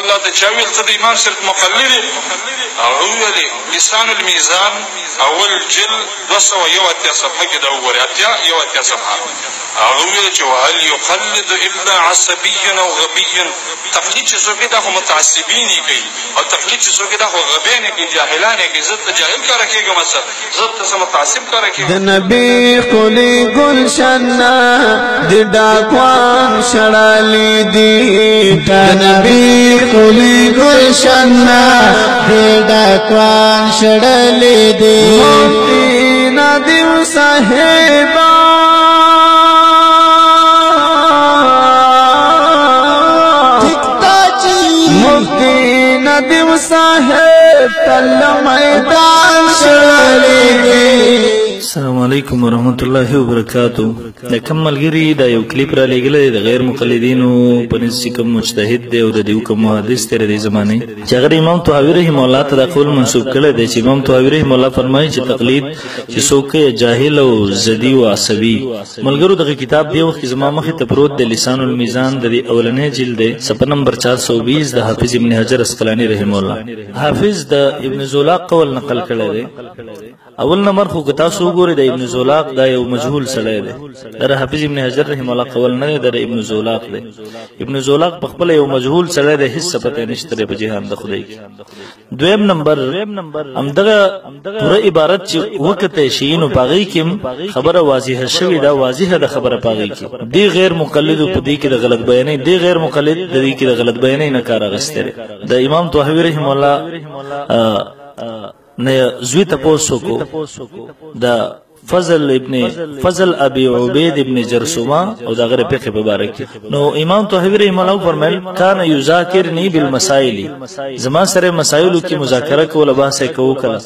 الله ته چا ویل ته د امام صاحب مقلد یې؟ هغه وویلې لسان المیزان اول جلد 201 صفحه کې دا وګورئ 81 صفحه. هغه ویل چې وهل یقلد الا عصبیا او غبیا. تقلید چې څوک دا خو متعصبین یې کوي او تقلید چې څوک دا خو غبیان یې کوي جاهلان یې کوي. زه ته جاهل کاره کېږم زه ته متعصب کاره کېږم. د نبي ښکلي گلشن نه د ډاکوان شړلې دي. د نبي ښکلي گلشن نه د ډاکوان شړلې دي. مفتی ندیم صاحب مفتی ندیم صاحب تل میدان شړلې دي. السلام علیکم ورحمۃ اللہ وبرکاتہ. د کوم ملګری دا یو کلیپ را لېږلی د غیر مقلدینو په نس چې کوم مجتهد دی او د دې کوم محدث دی د زمانې چې هغه امام طحاوي رحمه الله ته دا قول منسوب کړی دی چې امام طحاوي رحمه الله فرمایي چې تقلید چې څوک جاهل او زدي او عصبي. ملګرو دغه کتاب دی وخت زما مخې ته پروت دی لسان المیزان د اولنې جلد دی صفحه نمبر 420 د حافظ ابن حجر اسقلانی رحمه الله. حافظ د ابن زولاق قول نقل کړی دی. اول نمبر خو که تاسو وګورئ د ابن زولاق دا یو مجهول سړی دی. دا حافظ ابن حجر رحمه الله قول نه دی د ابن زولاق دی. ابن زولاق په خپل یو مجهول سړی دی هیڅ پته نشته په جهان د خدای کې. دویم نمبر همدغه پوره عبارت چې وکته شي نو باغی کې خبره واضحه شوی دا واضحه د خبره باغی کې دی غیر مقلد په دې کې د غلط بیانې دی غیر مقلد د دې کې د غلط بیانې نه کار اغسته د امام طحاوي رحمه الله نه زوی تاسو کو دا فضل ابي عبید ابن جرثومه او دا غره په مبارک نو امام طحاوي رحمه الله فرمایل کان یذاکرنی بالمسائل زما سره مسائل کی مذاکره کول بحث کو کړه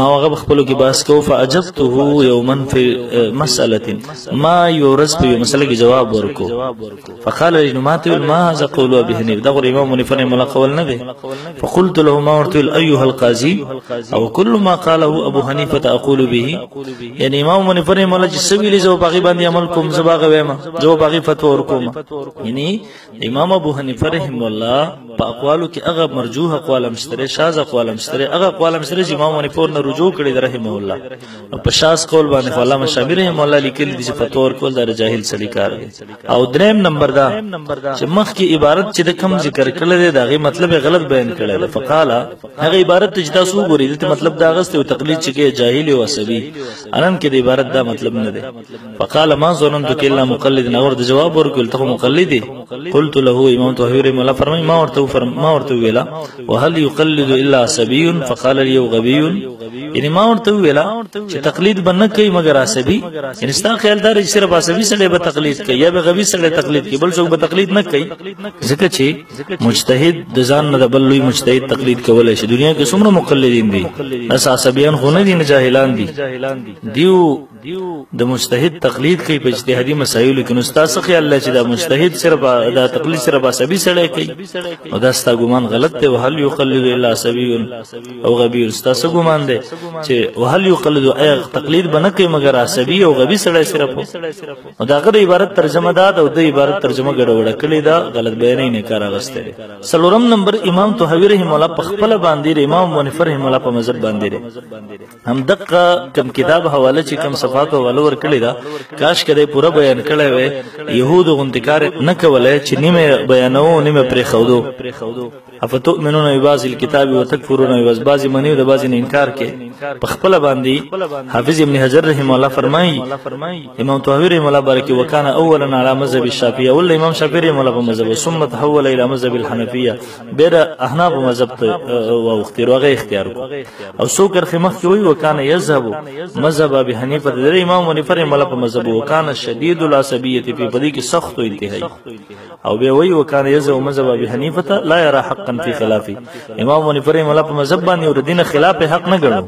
ما هغه خپل کی بحث کو فاجبته یوما فی مساله ما یورز په مسله کی جواب ورکو فقال لنمات ما ذا قول ابي حنیفه دا امام منیف رحمه الله قول نه دی فقلت له ما ورت ايها القاضي او كل ما قاله ابو حنیفه اقول به یعنی امام منیف رحمه الله چې سویلی زو باغی باندې عمل کوم زباغه وېما جو باغی فتوا ورکوم. یعنی امام ابو حنیفه رحمه الله په اقوالو کې هغه مرجوح اقوال مشتري شاذ اقوال مشتري هغه اقوال مشتري چې امام منیف نه رجوع کړي رحمه الله په شاذ قول باندې علامه شامل رحمه الله لیکلي دي چې فتوا ورکول د جاهل سړي کار دی. او دریم نمبر دا چې مخ کې عبارت چې د کم ذکر کړل دی داغه مطلب غلط بیان کړل دی. فقاله هغه عبارت چې تاسو وګورئ د مطلب دا غسته او تقلید چې کې جاهل او عصبي انن کې د عبارت دا مطلب نه دی. فقال ما ظننت الا مقلد اور د جواب ورکول ته مقلد دی. قلت له امام طحاوي رحمه الله فرمای ما ورته ویلا وهل يقلد الا عصبي فقال لي غبي. یعنی ما ورته ویلا چې تقلید بنه کوي مگر عصبي. یعنی ستا خیال دار چې صرف عصبي سره به تقلید کوي یا به غبي سره تقلید کوي بل څوک به تقلید نه کوي ځکه چې مجتهد د ځان نه بل لوی مجتهد تقلید کولای شي. دنیا کې څومره مقلدین دي اس عصبيان خو نه دي نه جاهلان دي د مجتهد تقلید کوي په اجتهادي مسایلو کې. نو تاسو خیال لرئ چې دا مجتهد صرف دا تقلید صرف عصبي سره کوي او دا ستاسو ګمان غلط دی. وهل يقلد الا عصبي او غبي تاسو ګمان دی چې وهل يقلد اي تقلید بنه کوي مگر عصبي او غبي سره صرف او دا غره عبارت ترجمه ده او د عبارت ترجمه ګډوډه کړی دا غلط بیان نه کار اغسته. سلورم نمبر امام طحاوي رحمه الله په خپل باندې امام منیف رحمه الله په مذهب باندې هم دغه کم کتاب حواله چې کم صفات او ولور کړی دا کاش کده پورا بیان کړی وي يهود غنتکار نه کولای چې نیمه بیانو نیمه پرې خودو افتؤمنون ببعض الكتاب وتكفرون ببعض منی د بعض نه انکار کې په خپل باندې حافظ ابن حجر رحمه الله فرمایي امام طحاوي رحمه الله بارک وکانا اولا على مذهب الشافعي اول امام شافعي رحمه الله په مذهب ثم تحول الى مذهب الحنفيه بیر احناف مذهب او اختیار او سو کرخ مخ کې وي وکانا يذهب مذهب ابي حنیفه د امام منیف رحمه الله په مذهب وکانا شدید العصبيه په بدی کې سخت او انتهایی او به وی وکانا يذهب مذهب ابي حنیفه لا يرى حقا في خلافه. امام منیف رحمه الله په مذهب باندې ور دینه خلاف حق نه ګڼو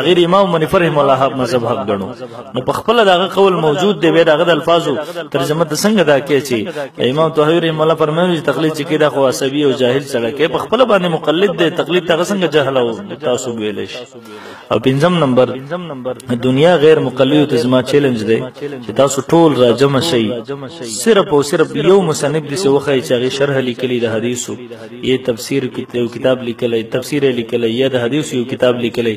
غیر امام منیف رحمه الله حق مذهب حق ګڼو. نو په خپل دغه قول موجود دی به دغه الفاظو ترجمه د څنګه دا کې چې امام طحاوي رحمه الله فرمایي تقلید چې کېدا خو عصبي او جاهل سره کې په خپل باندې مقلد دی تقلید څنګه جهل او تعصب ویل شي. او پنځم نمبر دنیا غیر مقلد مقرریو ته زما چیلنج دی چې تاسو ټول را جمع شئ صرف او صرف یو مصنف دې وخی چې هغې شرح لیکلی د حدیثو یې تفسیر یو کتاب لیکلی تفسیر یې لیکلی یا د حدیثو یو کتاب لیکلی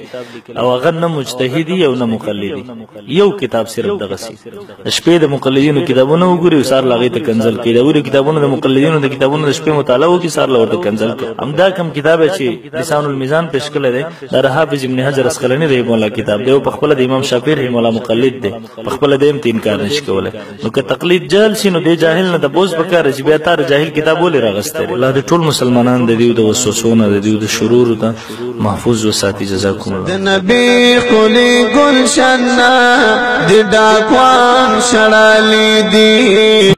او هغه نه مجتهدي او نه مقلدي یو کتاب صرف دغسې د شپې د مقلدینو کتابونه وګوري او سهار له هغې ته کنځل کوي د ولې کتابونه د مقلدینو د کتابونو د شپې مطالعه وکړي سهار له ورته کنځل کوي همدا کوم کتاب چې لسان الميزان پیش کړی دی دا د حافظ ابن حجر اسقلاني رحمه الله کتاب دی او په خپله د امام شافعي رحمه الله مقلد دی په خپله دی هم ته انکار نشي کولی نو که تقلید جهل شي نو دی جاهل نه د بوز پکار چې بیا تا د جاهل کتاب ولې راغستی دی الله د ټول مسلمانان د دیو د وسوسو نه د دیو د شرورو ته محفوظ وساتي جزاکم الله د نبی خلی گلشن د ډاکوان شړلی دي